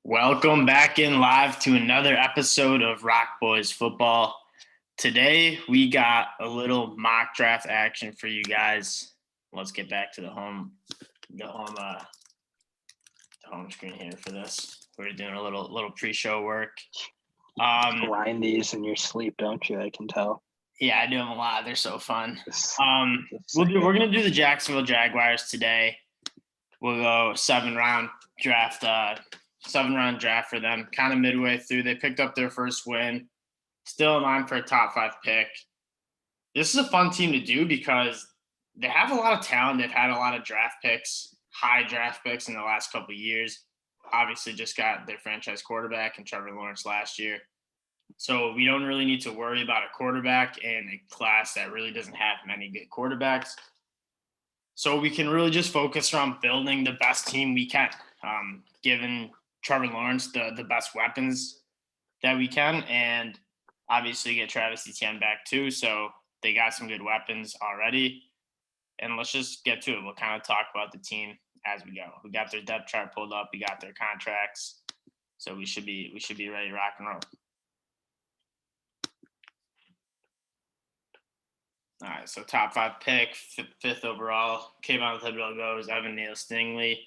Welcome back in live to another episode of Rock Boys Football. Today we got a little mock draft action for you guys. Let's get back to the home screen here for this. We're doing a little pre-show work. Grind these in your sleep, don't you? I can tell. Yeah, I do them a lot. They're so fun. We're gonna do the Jacksonville Jaguars today. We'll go 7-round draft for them, kind of midway through. They picked up their first win, still in line for a top 5 pick. This is a fun team to do because they have a lot of talent. They've had a lot of high draft picks in the last couple of years. Obviously just got their franchise quarterback in Trevor Lawrence last year. So we don't really need to worry about a quarterback in a class that really doesn't have many good quarterbacks. So we can really just focus on building the best team we can, given Trevor Lawrence the best weapons that we can, and obviously get Travis Etienne back too. So they got some good weapons already. And let's just get to it. We'll kind of talk about the team as we go. We got their depth chart pulled up. We got their contracts. So we should be ready to rock and roll. All right, so top 5 pick, 5th overall. Kayvon Thibodeau goes. Evan Neal Stingley.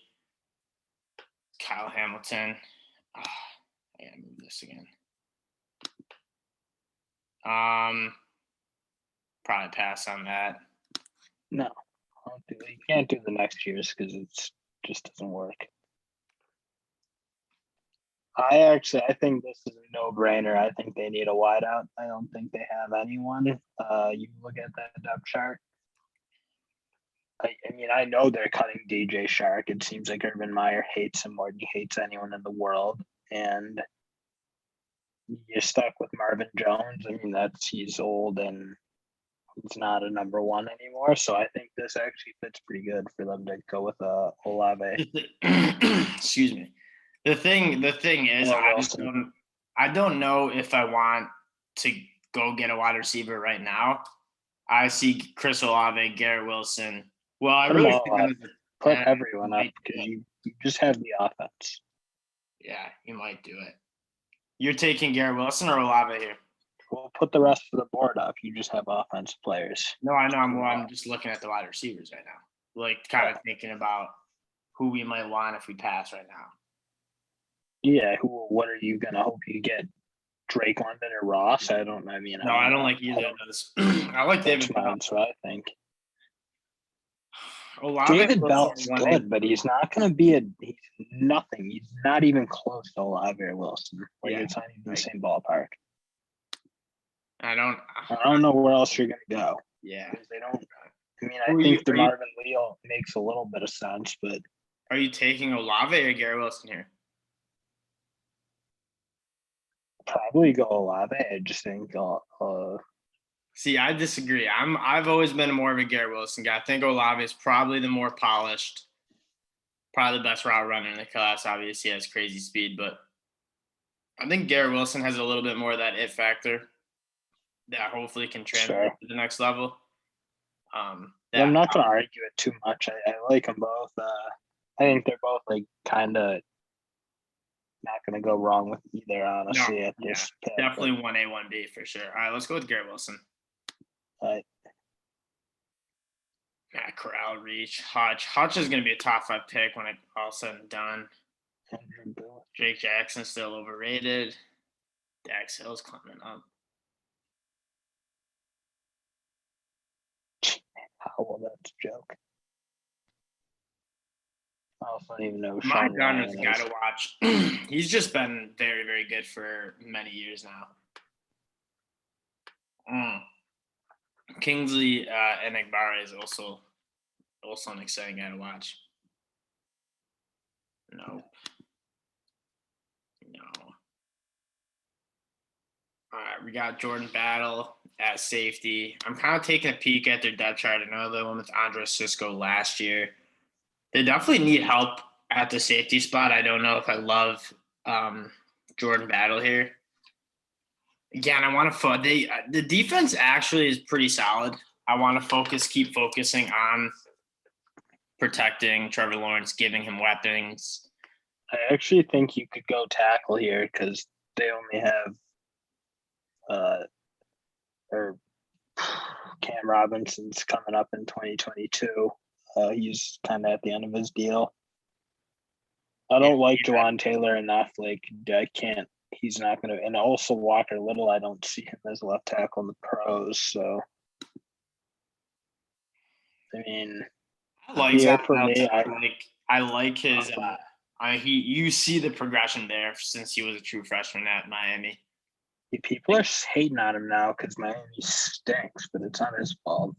Kyle Hamilton. I gotta move this again. Probably pass on that. No, you can't do the next year's because it just doesn't work. I think this is a no-brainer. I think they need a wideout. I don't think they have anyone. You look at that depth chart. I mean, I know they're cutting DJ Shark. It seems like Urban Meyer hates him more than he hates anyone in the world. And you're stuck with Marvin Jones. I mean, he's old and he's not a number 1 anymore. So I think this actually fits pretty good for them to go with Olave. Excuse me. The thing is, I don't know if I want to go get a wide receiver right now. I see Chris Olave, Garrett Wilson. Well, I really think put everyone up because you just have the offense. Yeah, you might do it. You're taking Garrett Wilson or Olave here? We'll put the rest of the board up. You just have offensive players. No, I know. I'm just looking at the wide receivers right now. Like, kind of thinking about who we might want if we pass right now. Yeah, what are you gonna hope you get? Drake London or Ross? I don't like either of those. I like David Bell. So I think Olave David Bell's good, but he's not gonna be he's nothing. He's not even close to Olave or Wilson. It's not even the same ballpark. I don't know where else you're gonna go. Yeah. They don't. I mean, I think the Marvin Leal makes a little bit of sense, but are you taking Olave or Garrett Wilson here? Probably go Olave. I just think. See, I disagree. I've always been more of a Garrett Wilson guy. I think Olave is probably the more polished, probably the best route runner in the class. Obviously, he has crazy speed, but I think Garrett Wilson has a little bit more of that it factor that hopefully can translate to the next level. I'm not going to argue it too much. I like them both. I think they're both kind of not going to go wrong with either, honestly. At this pick, definitely 1A, 1B for sure. All right, let's go with Garrett Wilson. Corral, Reach, Hutch. Hutch is going to be a top 5 pick when it's all said and done. Jake Jackson still overrated. Dax Hill's climbing up. Well, that's a joke. I also don't even know. Mike Gunner's the guy to watch. He's just been very, very good for many years now. Kingsley Enagbare is also an exciting guy to watch. No. All right, we got Jordan Battle at safety. I'm kind of taking a peek at their depth chart. I know they went with Andre Sisco last year. They definitely need help at the safety spot. I don't know if I love Jordan Battle here. Again, I want to the defense actually is pretty solid. I want to keep focusing on protecting Trevor Lawrence, giving him weapons. I actually think you could go tackle here because they only have or Cam Robinson's coming up in 2022. He's kind of at the end of his deal. I don't like Jawan Taylor enough. Like, I can't. He's not going to. And also Walker Little, I don't see him as a left tackle in the pros. So, I mean, I like yeah, Zach for me, Nelson. I like his. You see the progression there since he was a true freshman at Miami. People are hating on him now because Miami stinks, but it's not his fault.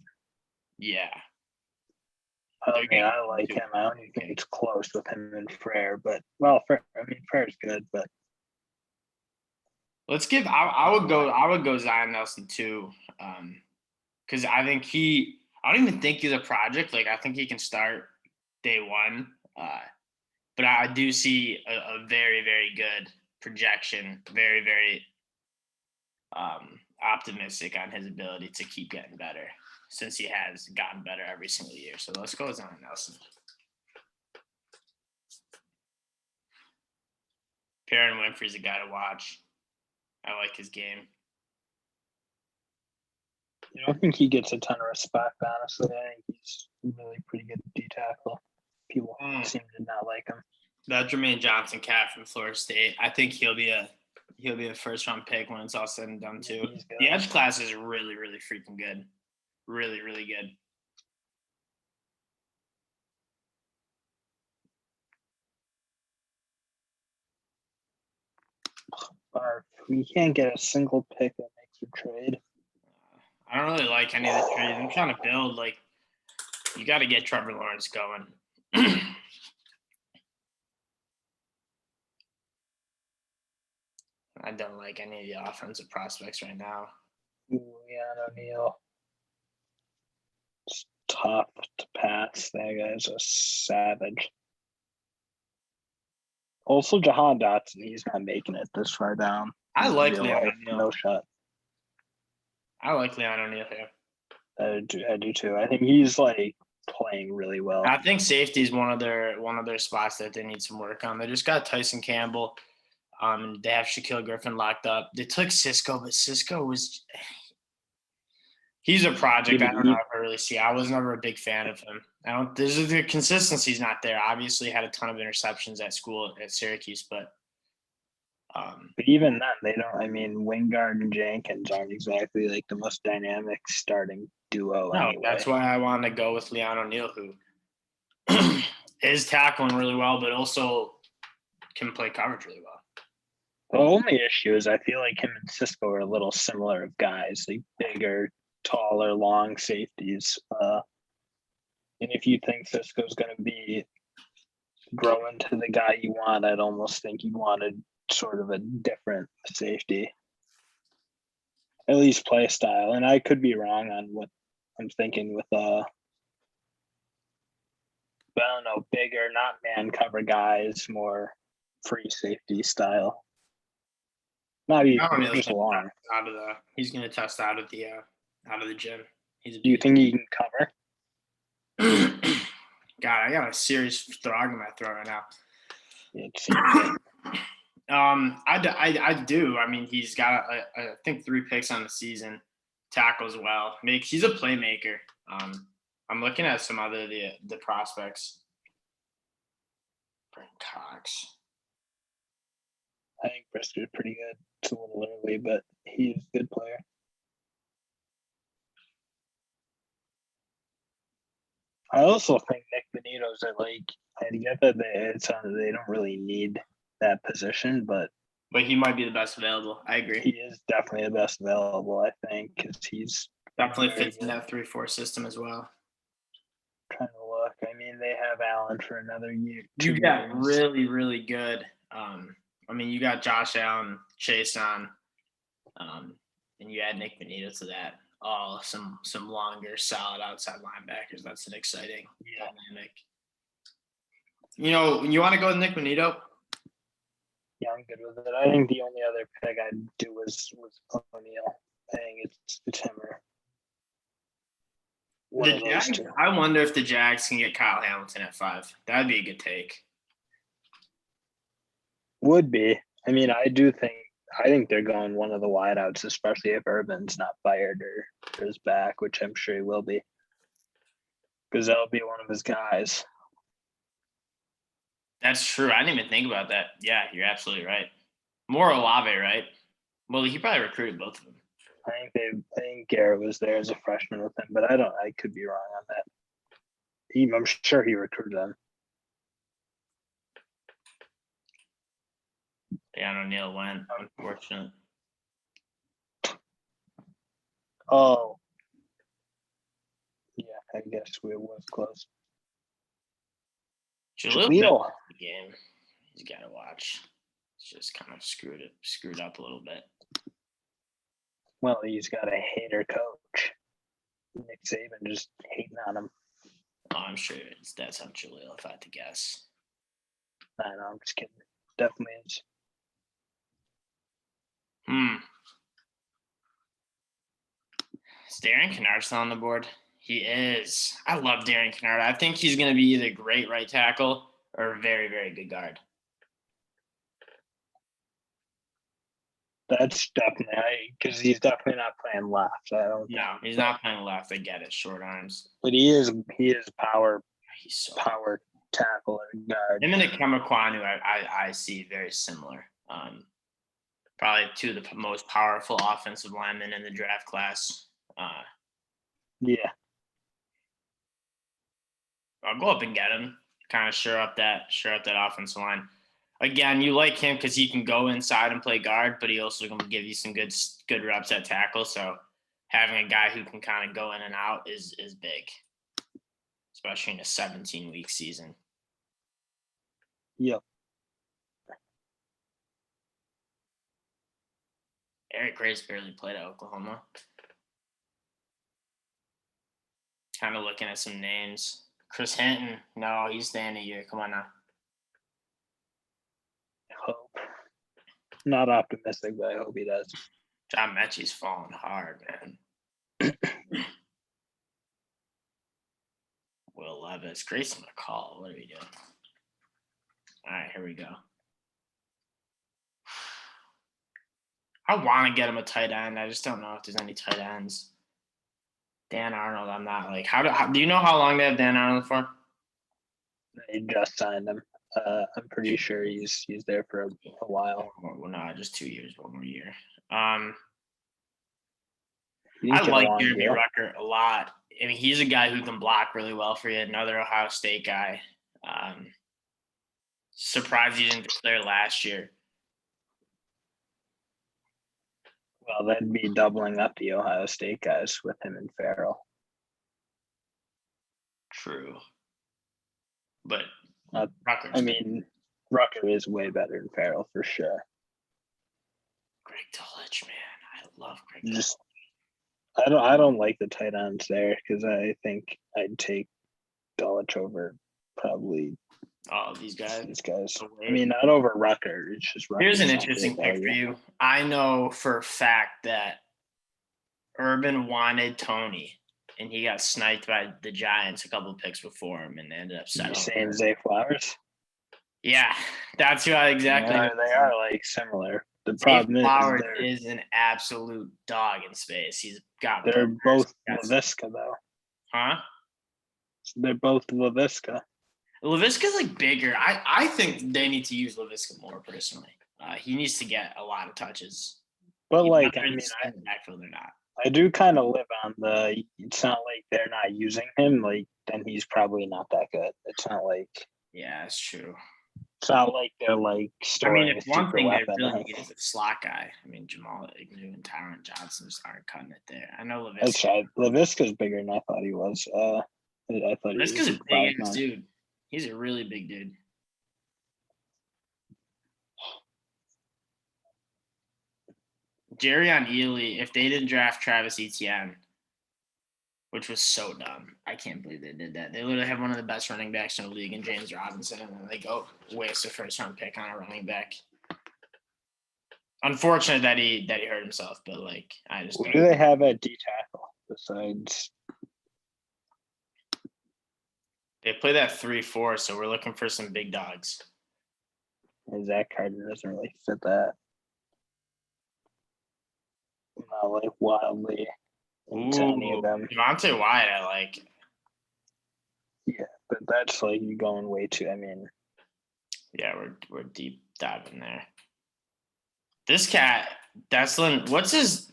Yeah. I mean, I like him. I don't even think it's close with him and Frere, but Frere's good, but let's give. I would go Zion Nelson too, because I think I don't even think he's a project. Like I think he can start day one, but I do see a very very good projection. Very very optimistic on his ability to keep getting better since he has gotten better every single year. So let's go Zion Nelson. Perrin Winfrey's a guy to watch. I like his game. I don't think he gets a ton of respect, honestly. I think he's really pretty good D tackle. People seem to not like him. That Jermaine Johnson cat from Florida State, I think he'll be a first round pick when it's all said and done too. The edge class is really, really freaking good. Really, really good. We can't get a single pick that makes a trade. I don't really like any of the trades. I'm trying to build, like, you got to get Trevor Lawrence going. I don't like any of the offensive prospects right now. Leon O'Neal. It's tough to pass. That guy's a savage. Also, Jahan Dotson, he's not making it this far down. I like Leon O'Neal. No shot. I like Leon O'Neal here. I do too. I think he's like playing really well. I think safety is one of their spots that they need some work on. They just got Tyson Campbell. They have Shaquille Griffin locked up. They took Cisco, but Cisco was he's a project. I don't know if I really see. I was never a big fan of him. The consistency's not there. Obviously had a ton of interceptions at school at Syracuse, but even then they don't. I mean, Wingard and Jenkins aren't exactly like the most dynamic starting duo. No, anyway. That's why I wanted to go with Leon O'Neal, who is tackling really well, but also can play coverage really well. The only issue is I feel like him and Cisco are a little similar of guys, like bigger, taller, long safeties. And if you think Cisco's going to be growing to the guy you want, I'd almost think you wanted sort of a different safety, at least play style. And I could be wrong on what I'm thinking with I don't know, bigger, not man cover guys, more free safety style. Not even just long. He's going to test out of the gym. Do you think he can cover? God, I got a serious frog in my throat right now. I do. I mean, he's got I think 3 picks on the season. Tackles well. He's a playmaker. I'm looking at some other the prospects. Brent Cox. I think Brister's pretty good. It's a little early, but he's a good player. I also think Nick Benito's I get that they don't really need that position, but he might be the best available. I agree. He is definitely the best available, I think, because he's definitely fits in that 3-4 system as well. Trying to look. I mean, they have Allen for another year. You got really, really good. I mean, you got Josh Allen, Chase on, and you add Nick Benito to that. Oh, some longer, solid outside linebackers. That's an exciting dynamic. You want to go with Nick Benito? Yeah, I'm good with it. I think the only other pick I'd do was O'Neal. I think it's him or the Jags. I wonder if the Jags can get Kyle Hamilton at 5. That'd be a good take. Would be. I mean, I think they're going one of the wideouts, especially if Urban's not fired or is back, which I'm sure he will be. Because that'll be one of his guys. That's true. I didn't even think about that. Yeah, you're absolutely right. More Olave, right? Well, he probably recruited both of them. I think Garrett was there as a freshman with him, but I could be wrong on that. I'm sure he recruited them. Yeah, O'Neal went, unfortunate. Oh. Yeah, I guess we was close. Jaleel the game. He's got to watch. He's just kind of screwed up a little bit. Well, he's got a hater coach. Nick Saban just hating on him. Oh, I'm sure that's on Jaleel, if I had to guess. I know, I'm just kidding. Definitely is. Is Darren Kennard still on the board? He is. I love Darren Kennard. I think he's going to be either great right tackle or very, very good guard. That's definitely because he's definitely not playing left. No, he's not playing left. I get it, short arms. But he is power. He's so power tackle and guard. Him and Ikemakwanu, I see very similar. Probably two of the most powerful offensive linemen in the draft class. Yeah. I'll go up and get him. Kind of shore up that offensive line. Again, you like him because he can go inside and play guard, but he also can give you some good reps at tackle. So having a guy who can kind of go in and out is big, especially in a 17-week season. Yep. Eric Gray's barely played at Oklahoma. Kind of looking at some names. Chris Hinton, no, he's staying a year. Come on now. Hope. Not optimistic, but I hope he does. John Mechie's falling hard, man. Will Levis, Grayson McCall. What are we doing? All right, here we go. I want to get him a tight end. I just don't know if there's any tight ends. Dan Arnold, I'm not like. How do you know how long they have Dan Arnold for? They just signed him. I'm pretty sure he's there for a while. Well, no, just 2 years, 1 more year. I like Jeremy Rucker a lot. I mean, he's a guy who can block really well for you. Another Ohio State guy. Surprised he didn't declare last year. Well, that'd be doubling up the Ohio State guys with him and Farrell. True. But Rucker is way better than Farrell for sure. Greg Dulwich, man. I love Greg Dulwich. I don't like the tight ends there because I think I'd take Dulwich over probably these guys. I mean, not over Rucker. It's just Rucker. Here's an interesting pick for you. I know for a fact that Urban wanted Tony, and he got sniped by the Giants a couple of picks before him, and ended up settling. You're saying Zay Flowers? Yeah, that's who I exactly. Yeah, they are like similar. The problem Flowers is an absolute dog in space. He's got. They're both LaVisca though. Huh? They're both LaVisca. LaVisca's like bigger. I think they need to use LaVisca more personally. He needs to get a lot of touches. But like, I mean, backfield or not. I do kind of live on the. It's not like they're not using him. Like, then he's probably not that good. It's not like. Yeah, it's true. It's not like they're like storing. I mean, if one thing they really need is a slot guy. I mean, Jamal Agnew and Tyron Johnson just aren't cutting it there. I know LaVisca. That's right. LaVisca's bigger than I thought he was. I thought LaVisca's a big ass dude. He's a really big dude. Jerry on Ely, if they didn't draft Travis Etienne, which was so dumb. I can't believe they did that. They literally have one of the best running backs in the league in James Robinson, and they go waste a first-round pick on a running back. Unfortunate that he hurt himself, but like I just. Who do they have at D tackle besides? They play that 3-4, so we're looking for some big dogs. And Zach Carter doesn't really fit that. Not like wildly into any of them. Devontae Wyatt, I like. Yeah, but that's like you going way too. I mean, yeah, we're deep diving there. This cat, Deslin, what's his?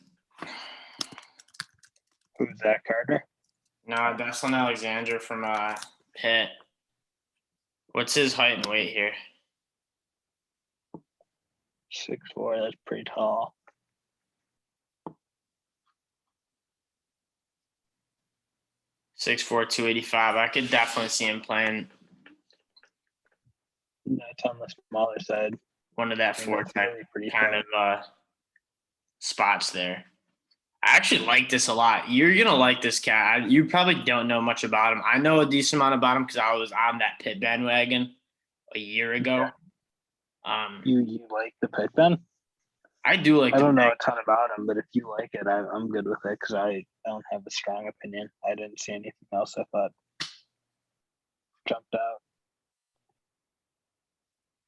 Who's Zach Carter? No, Deslin Alexander from Pitt. What's his height and weight here? 6'4". That's pretty tall. 6'4", 285. I could definitely see him playing. That's on the smaller side. One of that four kind of spots there. I actually like this a lot. You're going to like this cat. You probably don't know much about him. I know a decent amount about him because I was on that Pitt bandwagon a year ago. Yeah. You like the Pitt Ben? I do like. I don't know a ton about him, but if you like it, I'm good with it because I don't have a strong opinion. I didn't see anything else I thought jumped out.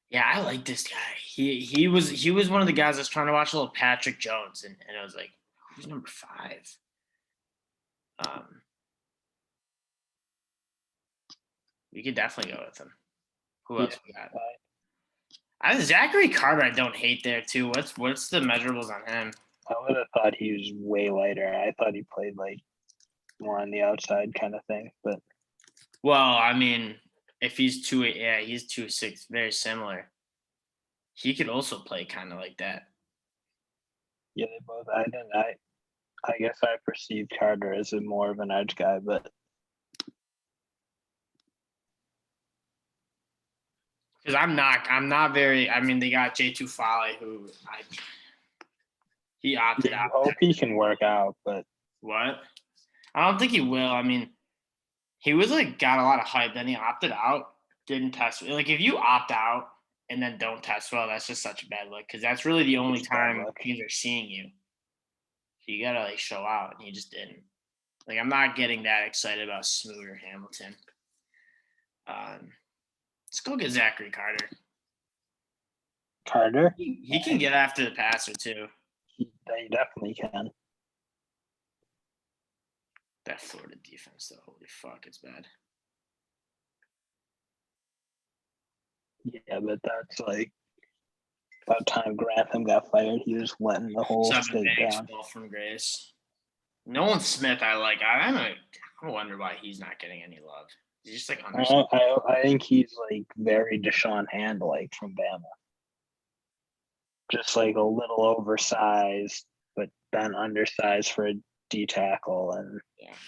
Yeah, I like this guy. He was one of the guys I was trying to watch a little Patrick Jones, and I was like, who's number 5? We could definitely go with him. Who else we got? Zachary Carter, I don't hate there too. What's the measurables on him? I would have thought he was way lighter. I thought he played like more on the outside kind of thing, but well, I mean, if he's 2'8", yeah, he's 2'6", very similar. He could also play kind of like that. Yeah, they both. I guess I perceived Carter as more of an edge guy, but because I'm not very. I mean, they got J2 Foley, who he opted out. I hope he can work out, but what? I don't think he will. I mean, he was like got a lot of hype, then he opted out, didn't test. Like if you opt out and then don't test well, that's just such a bad look because that's really the only time teams are seeing you. So you gotta like show out, and he just didn't. Like I'm not getting that excited about Smoot or Hamilton. Let's go get Zachary Carter. Carter? He can get after the passer too. He definitely can. That Florida defense, though, holy fuck, it's bad. Yeah, but that's like about time Grantham got fired. He was letting the whole state down. Fall from grace. Nolan Smith, I like. I wonder why he's not getting any love. He's just like I think he's like very Deshaun Hand like from Bama. Just like a little oversized, but then undersized for a D tackle, and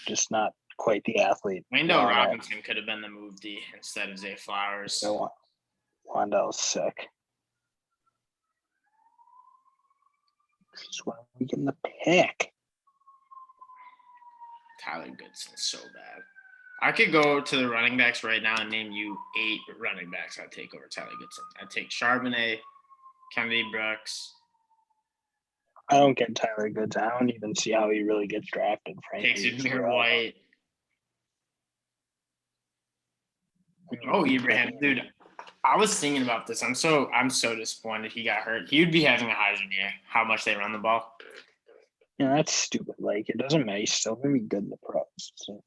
just not quite the athlete. Wendell Robinson could have been the move D instead of Zay Flowers. Wendell's sick. When are we getting the pick? Tyler Goodson's so bad. I could go to the running backs right now and name you 8 running backs I'd take over Tyler Goodson. I'd take Charbonnet, Kennedy Brooks. I don't get Tyler Goodson. I don't even see how he really gets drafted, frankly. Takes Amir White. Ibrahim, dude. I was thinking about this. I'm so disappointed he got hurt. He would be having a Heisman year. How much they run the ball. Yeah, that's stupid. Like it doesn't matter. He's still gonna be good in the pros. So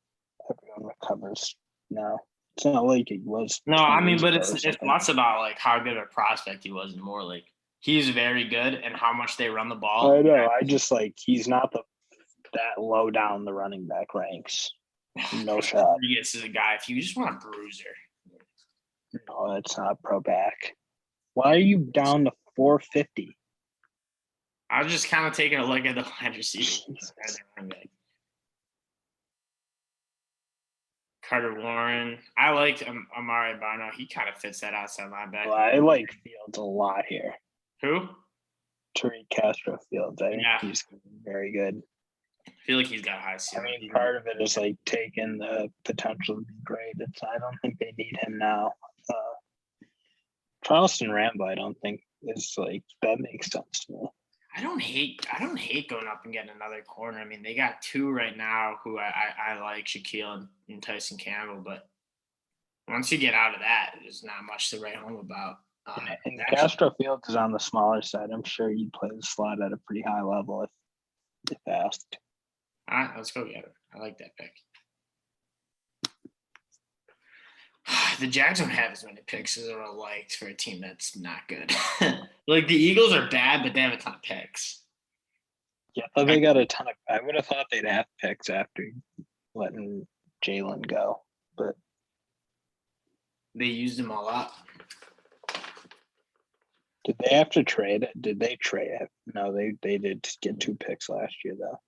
everyone recovers now. It's not like he was. No, I mean, but it's less about like how good a prospect he was, and more like he's very good and how much they run the ball. I know. I just like he's not that low down the running back ranks. No shot. Rodriguez is a guy. If you just want a bruiser. No, that's not pro back. Why are you down to 450? I was just kind of taking a look at the wide receiver. Carter Warren. I liked Amari Barno. He kind of fits that outside linebacker. Well, I like Fields a lot here. Who? Tariq Castro Fields. I think he's very good. I feel like he's got high ceiling. I mean, part of it is like taking the potential to be great. I don't think they need him now. Charleston Rambo, I don't think is like that makes sense to me. I don't hate going up and getting another corner. I mean, they got 2 right now who I like, Shaquille and Tyson Campbell. But once you get out of that, there's not much to write home about. And Castro Fields is on the smaller side. I'm sure you'd play the slot at a pretty high level if asked. All right, let's go get it. I like that pick. The Jags don't have as many picks as I liked for a team that's not good. Like the Eagles are bad, but they have a ton of picks. Yeah, they got a ton of. I would have thought they'd have picks after letting Jalen go, but they used them all up. Did they have to trade it? Did they trade it? No, they did get 2 picks last year though.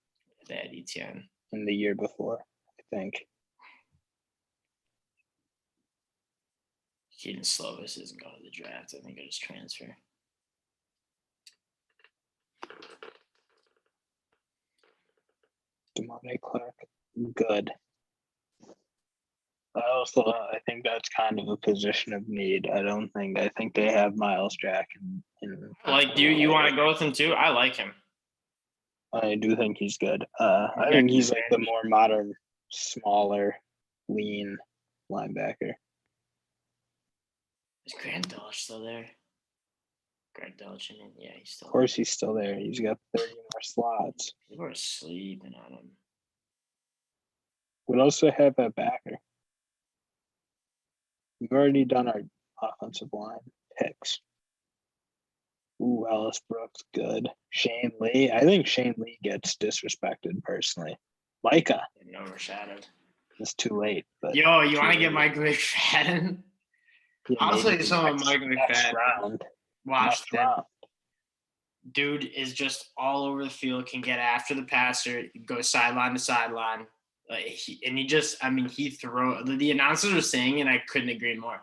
They had ETN. In the year before, I think. Keaton Slovis isn't going to the draft. I think it'll just transfer. Demonte Clark, good. I think that's kind of a position of need. I think they have Miles Jack. Like, do you want to go with him too? I like him. I do think he's good. I think he's like the more modern, smaller, lean linebacker. Is Grant Dulcich still there? Grant Dulcich, yeah, he's still. Of course, he's still there. He's got 30 more slots. People are sleeping on him. We'd also have a backer. We've already done our offensive line picks. Ooh, Ellis Brooks, good. Shane Lee. I think Shane Lee gets disrespected personally. Micah. Overshadowed. It's too late. But you want to get Mike McFadden? Yeah, I'll tell you something about Mike McFadden. Watch that. Dude is just all over the field, can get after the passer, go sideline to sideline. He throws. The announcers were saying, and I couldn't agree more.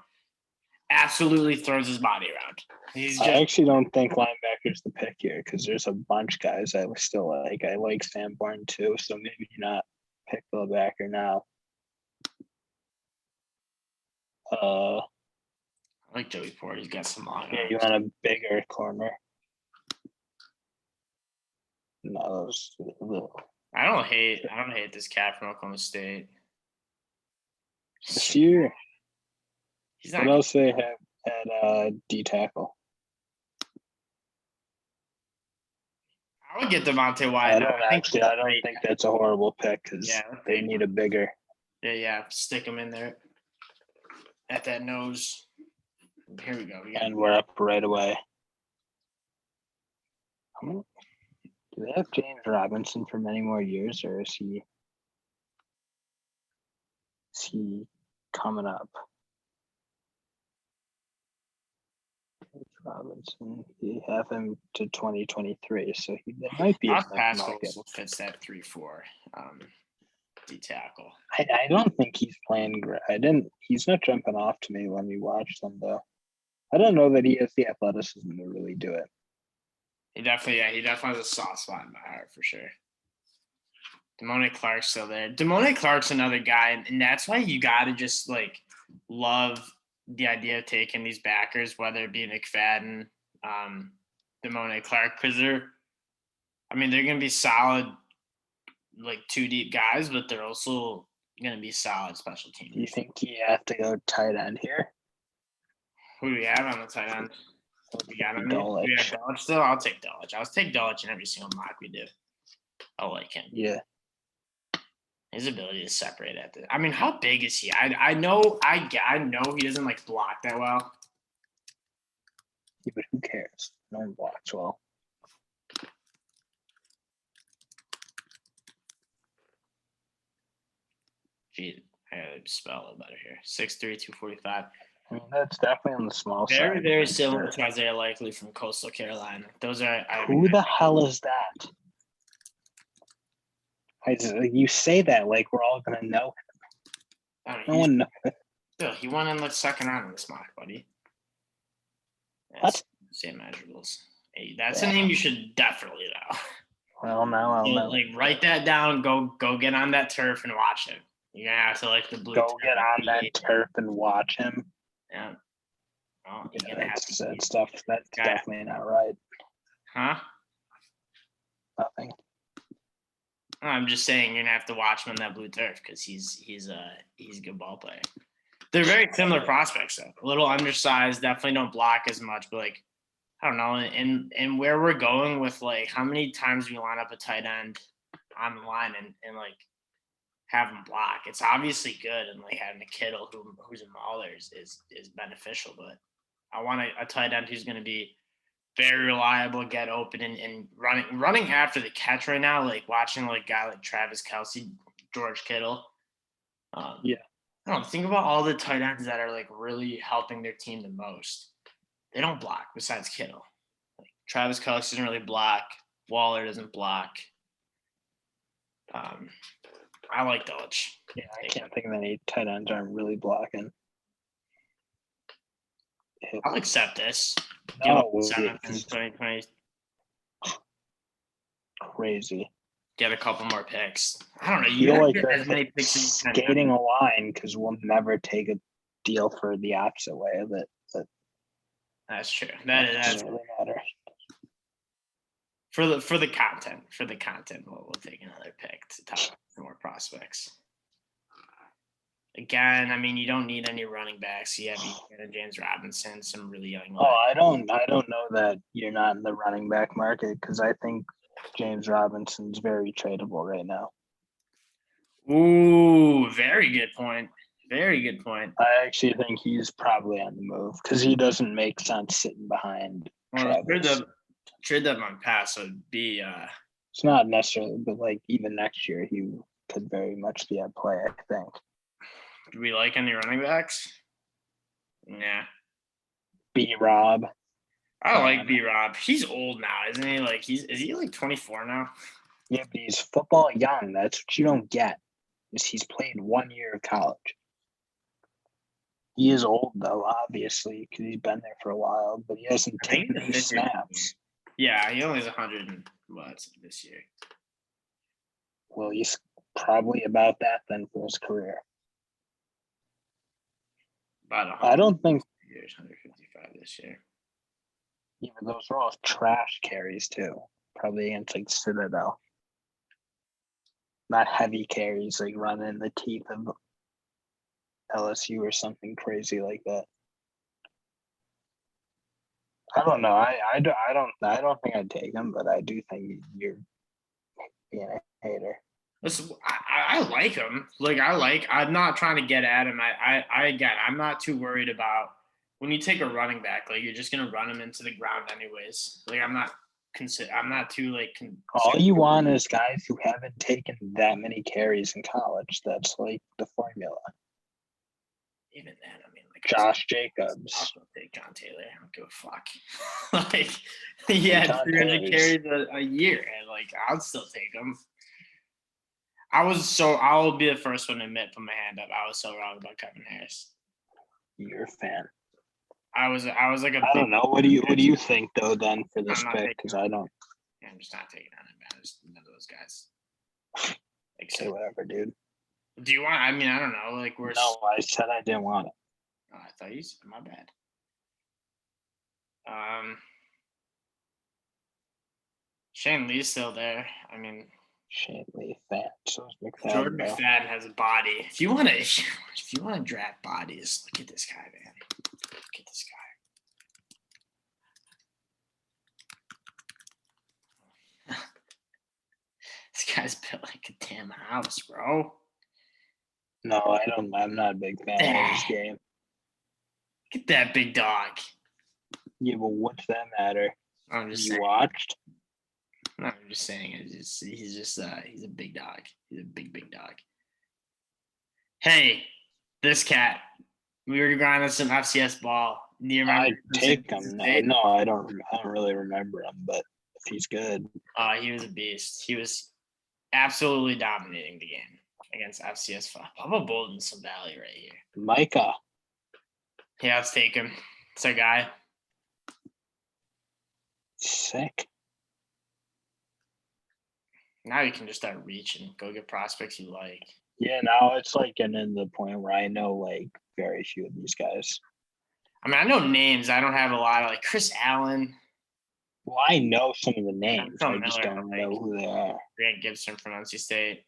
Absolutely throws his body around. I actually don't think linebacker's the pick here because there's a bunch guys I still like. I like Sanborn too, so maybe not pick the backer now. I like Joey Ford. He's got some long. Yeah, you want a bigger corner. No, I don't hate this cat from Oklahoma State. This year. What else they have at D tackle? I would get Devontae Wyatt. I don't think that's a horrible pick because they need a bigger. Yeah. Stick him in there at that nose. Here we go. And we're up right away. Do they have James Robinson for many more years, or is he coming up? James Robinson, you have him to 2023, so there might be. Pascal fits that 3-4 D tackle. I don't think he's playing great. He's not jumping off to me when we watch them though. I don't know that he has the athleticism to really do it. He definitely has a soft spot in my heart for sure. Demonte Clark's still there. Demonte Clark's another guy, and that's why you got to just like love the idea of taking these backers, whether it be McFadden, Demonte Clark, because they're going to be solid, like 2 deep guys, but they're also going to be solid special teams. Do you think you have to go tight end here? Who do we have on the tight end? We got Dulcich. Dulcich still. I'll take Dulcich. I'll take Dulcich in every single mock we do. I like him. Yeah. His ability to separate at the. I mean, how big is he? I know he doesn't like block that well. Yeah, but who cares? No one blocks well. Gee, I gotta spell a little better here. 6'3", 245. I mean, that's definitely on the small side. Very, very similar to Isaiah Likely from Coastal Carolina. Those are. Who the hell is that? You say that like we're all gonna know him. No one knows. Still, he won in the second round of this mock, buddy. What? Same measurables. Hey, that's a name you should definitely know. Well, now I'll know. Like, write that down. Go get on that turf and watch him. You're gonna have to like the blue. Go get on that turf and watch him. Yeah. Oh, that's stuff. That's definitely not right. Huh? Nothing. I'm just saying you're gonna have to watch him on that blue turf because he's a good ball player. They're very similar prospects, though. A little undersized, definitely don't block as much, but like, I don't know. And where we're going with like how many times we line up a tight end on the line and like have him block. It's obviously good, and like having a Kittle who's a mauler is beneficial. But I want a tight end who's going to be very reliable, get open, and running after the catch right now. Like watching like a guy like Travis Kelce, George Kittle. Yeah. I don't know, think about all the tight ends that are like really helping their team the most. They don't block besides Kittle. Like Travis Kelce doesn't really block. Waller doesn't block. I like Dulcich. Yeah, I can't think of any tight ends aren't really blocking. I'll accept this. No, Seventh in 2020. Crazy. Get a couple more picks. I don't know. I You feel don't like get they're as many picks as you can. skating a line because we'll never take a deal for the opposite way of it. But That's true. that That's doesn't really matter. for the content. For the content, we'll take another pick to top more prospects. Again, I mean, you don't need any running backs. You have James Robinson, some really young. Oh, I don't know that you're not in the running back market because I think James Robinson's very tradable right now. Ooh, very good point. Very good point. I actually think he's probably on the move because he doesn't make sense sitting behind Travis. Trade them on pass would be It's not necessarily, but like even next year he could very much be at play, I think. do we like any running backs? Nah. B-Rob. I like B-Rob. He's old now, isn't he? Like is he like 24 now? Yeah, but he's football young. That's what you don't get. Is he's played 1 year of college. He is old though, obviously, because he's been there for a while, but he hasn't taken any snaps. Yeah, he only has 100 and what this year. Well, he's probably about that then for his career. About I don't think years, 155 this year. Yeah, but those are all trash carries too. Probably against like Citadel. Not heavy carries, like running in the teeth of LSU or something crazy like that. I don't know. I don't think I'd take him, but I do think you're being a hater. Listen, I like him. I'm not trying to get at him. I'm not too worried about when you take a running back. Like you're just gonna run him into the ground anyways. Like I'm not too like. All you want is guys who haven't taken that many carries in college. That's like the formula. Even then, I mean, like Josh Jacobs. I'll take John Taylor. I don't give a fuck. Like he had 300 carries a year, and like I'll still take him. I will be the first one to admit, put my hand up. I was so wrong about Kevin Harris. You're a fan. I was like a. I don't know. What do you think though? Then for this pick, because I don't. Yeah, I'm just not taking on advantage. None of those guys. Like, say whatever, dude. Do you want? I mean, I don't know. Like we're. No, I said I didn't want it. Oh, I thought you said my bad. Shane Lee's still there. I mean. Shane Lee, fat. So is McFadden. Jordan McFadden has a body. If you want to draft bodies, look at this guy, man. Look at this guy. This guy's built like a damn house, bro. No, I don't. I'm not a big fan of this game. Look at that big dog. Yeah, but what's that matter? I'm just saying. Watched? No, I'm just saying. He's a big dog. He's a big dog. Hey, this cat. We were grinding some FCS ball. Do you remember? I take him. No, I don't really remember him, but if he's good. He was a beast. He was absolutely dominating the game against FCS. Papa Bolden's some valley right here. Micah. Yeah, let's take him. It's our guy. Sick. Now you can just start reaching, go get prospects you like. Yeah, now it's like getting to the point where I know like very few of these guys. I mean, I know names. I don't have a lot of like Chris Allen. Well, I know some of the names. I just don't know who they are. Grant Gibson from NC State.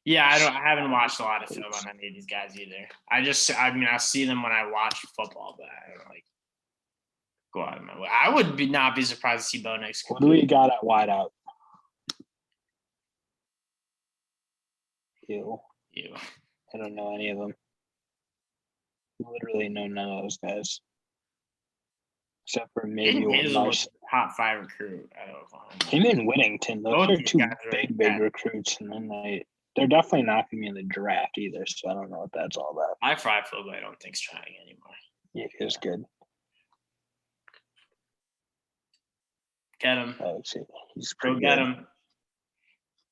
Yeah, I haven't watched a lot of film on any of these guys either. I see them when I watch football, but I don't go out of my way. I would not be surprised to see Bo Nix. What do we got at wideout? You. I don't know any of them. Literally know none of those guys. Except for maybe one was top 5 recruit out of Oklahoma. Him and Whittington, those are two big recruits, and then they're definitely not going to be in the draft either. So I don't know what that's all about. I Freifeld, I don't think's trying anymore. Yeah, he was good. Get him. Oh, he's pretty good. Get him.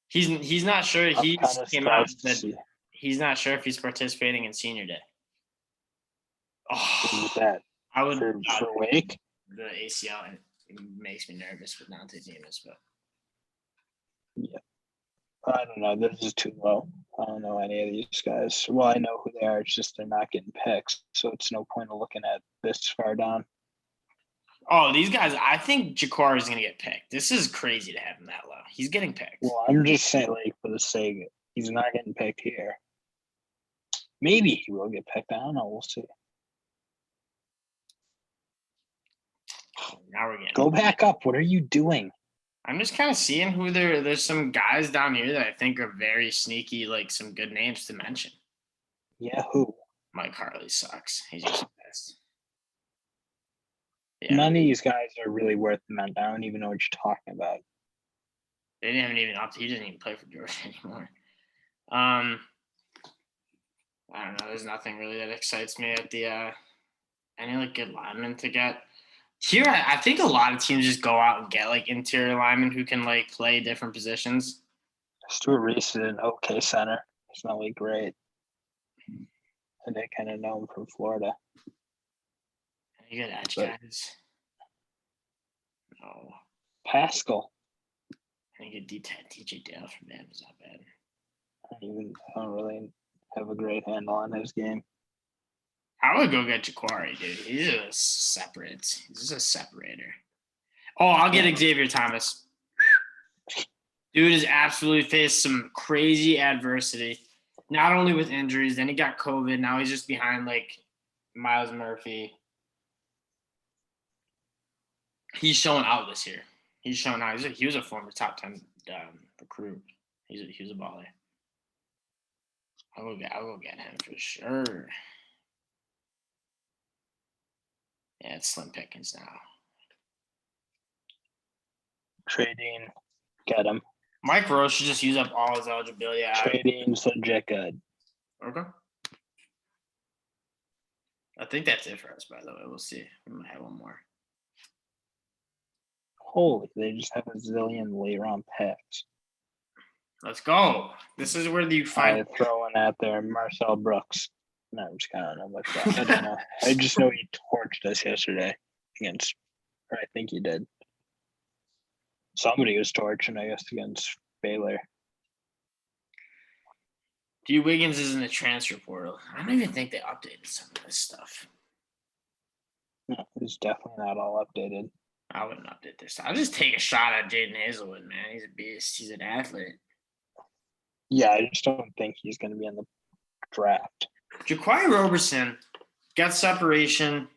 He's not sure. He came out and said he's not sure if he's participating in senior day. Oh, that I would for Wake. The ACL it makes me nervous with Dante Demas, but yeah, I don't know. This is too low. I don't know any of these guys. Well, I know who they are. It's just they're not getting picks, so it's no point of looking at this far down. Oh, these guys! I think Jaguars is going to get picked. This is crazy to have him that low. He's getting picked. Well, I'm just saying, for the sake, he's not getting picked here. Maybe he will get picked. I don't know. We'll see. Now we're getting. Go back up. What are you doing? I'm just kind of seeing who there's some guys down here that I think are very sneaky, some good names to mention. Yeah, who? Mike Harley sucks. He's just the best. Yeah. None of these guys are really worth the mention. I don't even know what you're talking about. They didn't even he didn't even play for Georgia anymore. I don't know. There's nothing really that excites me at the any good linemen to get. Here, I think a lot of teams just go out and get interior linemen who can play different positions. Stuart Reese is an okay center. It's not great. And they kind of know him from Florida. Any good edge guys? No. Pascal. I think DJ Dale from them is not bad. I don't really have a great handle on his game. I would go get Jaquari, dude. He's just a separator. Oh, I'll get Xavier Thomas. Dude has absolutely faced some crazy adversity. Not only with injuries, then he got COVID. Now he's just behind Miles Murphy. He's showing out this year. He's showing out. He was a former top 10 recruit. He was a baller. I'll go get him for sure. Yeah, it's slim pickings now. Trading, get him. Mike Rose should just use up all his eligibility. Trading's legit good. Okay. I think that's it for us, by the way. We'll see. We might have one more. Holy, they just have a zillion late round picks. Let's go. This is where you find throwing out there Marcel Brooks. No, I'm just kind of know what's that. I don't know. I just know he torched us yesterday or I think he did. Somebody was torching, I guess, against Baylor. D. Wiggins is in the transfer portal. I don't even think they updated some of this stuff. No, it's definitely not all updated. I wouldn't update this. I'll just take a shot at Jaden Hazelwood, man. He's a beast. He's an athlete. Yeah, I just don't think he's going to be in the draft. Jaquari Roberson got separation.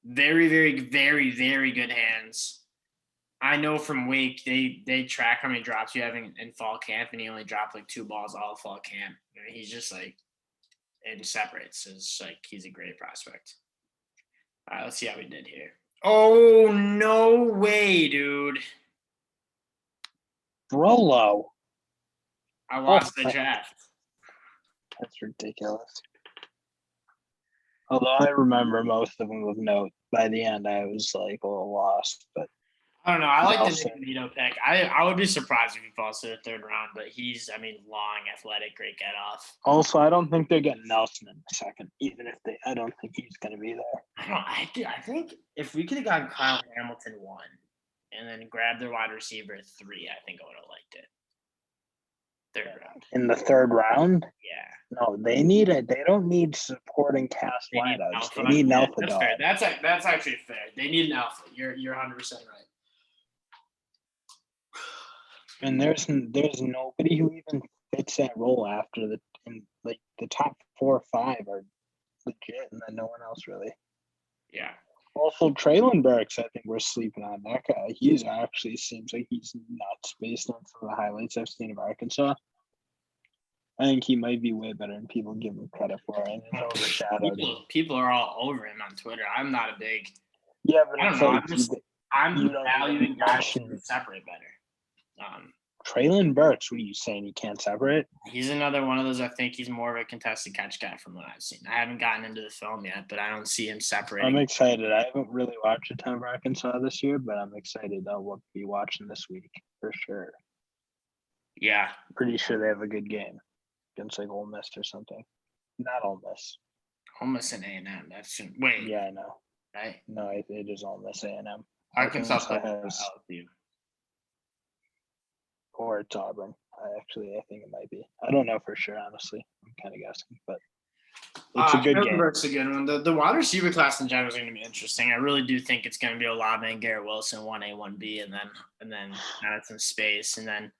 Very, very, very, very good hands. I know from Wake, they track how many drops you have in fall camp, and he only dropped 2 balls all fall camp. He's just and separates. It's he's a great prospect. All right, let's see how we did here. Oh, no way, dude. Rolo. I lost the draft. That's ridiculous. Although I remember most of them with note. By the end, I was a little lost, but I don't know. I like the Nick Nito pick. I would be surprised if he falls to the 3rd round, but he's, long, athletic, great get off. Also, I don't think they're getting Nelson in the 2nd, even if I don't think he's going to be there. I think if we could have gotten Kyle Hamilton 1 and then grabbed their wide receiver 3, I think I would have liked it. 3rd round. In the 3rd round? Yeah. No, they don't need supporting cast wideouts. They need an alpha dog. That's fair. That's actually fair. They need an alpha. You're 100% right. And there's nobody who even fits that role after the top 4 or 5 are legit, and then no one else really. Yeah. Also, Traylon Burks, I think we're sleeping on that guy. He's actually seems like he's nuts based on some of the highlights I've seen of Arkansas. I think he might be way better than people give him credit for, and it's overshadowed. People are all over him on Twitter. I'm not a big. Yeah, but I don't know. I'm valuing guys to separate better. Traylon Burks, what are you saying? He can't separate? He's another one of those. I think he's more of a contested catch guy from what I've seen. I haven't gotten into the film yet, but I don't see him separating. I'm excited. I haven't really watched a ton of Arkansas this year, but I'm excited. I'll be watching this week for sure. Yeah. Pretty sure they have a good game against like Ole Miss or something. Not Ole Miss. Ole Miss and A&M. Wait. Yeah, I know. Right? No, it is Ole Miss A&M. Arkansas has LSU. Or it's Auburn. I think it might be. I don't know for sure, honestly. I'm kind of guessing, but it's a good game. It's a good one. The wide receiver class in general is going to be interesting. I really do think it's going to be Olave and Garrett Wilson, 1A, 1B, and then add some space, and then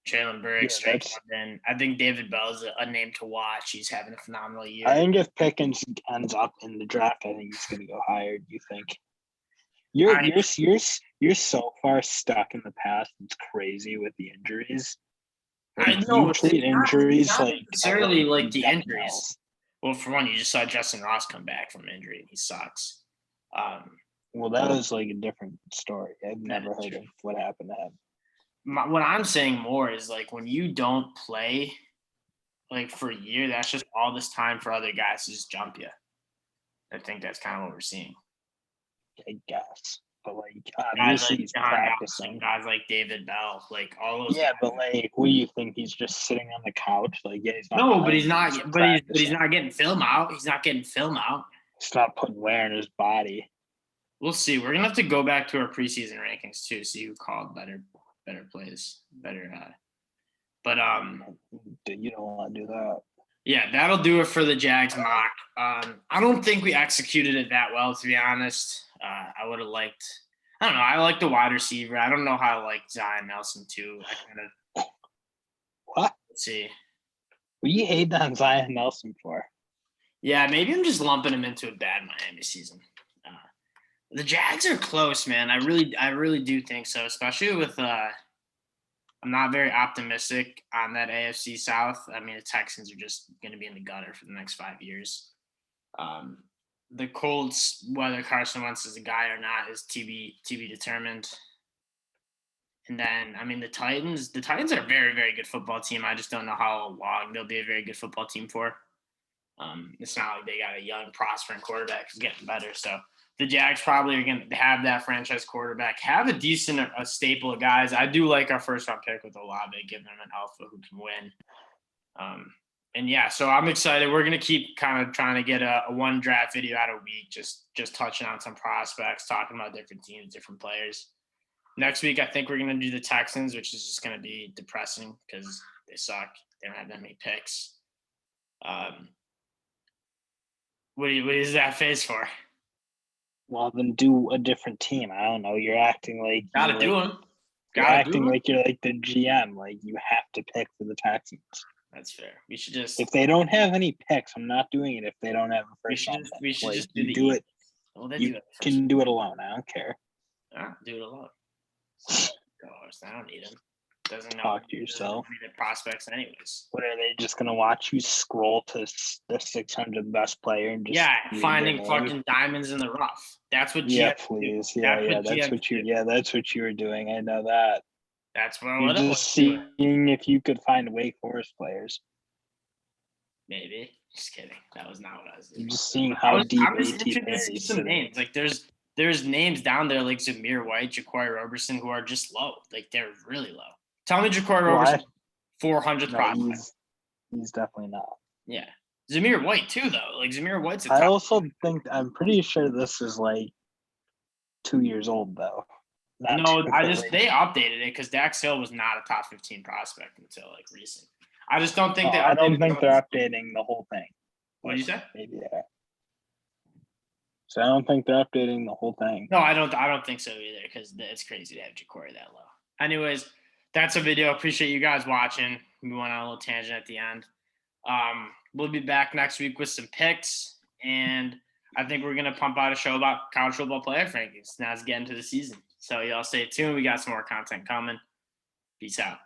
Traylon Burks. Yeah, then I think David Bell's a name to watch. He's having a phenomenal year. I think if Pickens ends up in the draft, I think he's going to go higher. Do you think? You're so far stuck in the past. It's crazy with the injuries. I know. Injuries not necessarily like the injuries. Else. Well, for one, you just saw Justin Ross come back from injury, and he sucks. Well, that was like a different story. I've never heard of what happened to him. What I'm saying more is like when you don't play like for a year, that's just all this time for other guys to just jump you. I think that's kind of what we're seeing. I guess, but like obviously he's practicing. Guys like David Bell, like all those. Yeah, guys. But like, what do you think? He's just sitting on the couch, like he's not. No, but he's not. But he's not getting film out. He's not getting film out. He's not putting wear in his body. We'll see. We're gonna have to go back to our preseason rankings too, see who called better plays, better. But you don't want to do that. Yeah, that'll do it for the Jags mock. I don't think we executed it that well, to be honest. I would have liked. I don't know. I like the wide receiver. I don't know how I like Zion Nelson too. I kind of. What? Let's see. What do you hate on Zion Nelson for? Yeah, maybe I'm just lumping him into a bad Miami season. The Jags are close, man. I really do think so, especially with. I'm not very optimistic on that AFC South. I mean, the Texans are just going to be in the gutter for the next 5 years. The Colts, whether Carson Wentz is a guy or not, is to be determined. And then, I mean, the Titans are a very, very good football team. I just don't know how long they'll be a very good football team for. It's not like they got a young, prospering quarterback who's getting better. So the Jags probably are going to have that franchise quarterback, have a decent staple of guys. I do like our first-round pick with Olave, giving him an alpha who can win. And, yeah, so I'm excited. We're going to keep kind of trying to get a one draft video out a week, just touching on some prospects, talking about different teams, different players. Next week, I think we're going to do the Texans, which is just going to be depressing because they suck. They don't have that many picks. What is that face for? Well, then do a different team. I don't know. You're acting like gotta do them. You're acting like you're like the GM. Like you have to pick for the Texans. That's fair. We should just. If they don't have any picks, I'm not doing it. If they don't have a first round, we should just do it. Well, you can do it alone. I don't care. Do it alone. I don't need him. Doesn't talk to yourself. The prospects, anyways. What are they just gonna watch you scroll to the 600th best player and just finding fucking diamonds in the rough? That's what. Please. That's what you were doing. I know that. That's what you're just seeing if you could find Wake Forest players. Maybe. Just kidding. That was not what I was doing. You're just seeing how deep AT Perry's some names. Like there's names down there like Zamir White, Ja'Cory Roberson, who are just low. Like they're really low. Tell me Ja'Cory Roberson, 400th prospect. He's definitely not. Yeah. Zamir White, too, though. Like, Zamir White's a top. I also think – I'm pretty sure this is, like, 2 years old, though. They updated it because Dax Hill was not a top 15 prospect until, like, recent. I just don't think I don't think they're updating the whole thing. What did you say? Maybe, yeah. So I don't think they're updating the whole thing. No, I don't think so either because it's crazy to have Ja'Cory that low. Anyways – that's a video. Appreciate you guys watching. We went on a little tangent at the end. We'll be back next week with some picks, and I think we're gonna pump out a show about college football playoff rankings. Now it's getting to the season, so y'all stay tuned. We got some more content coming. Peace out.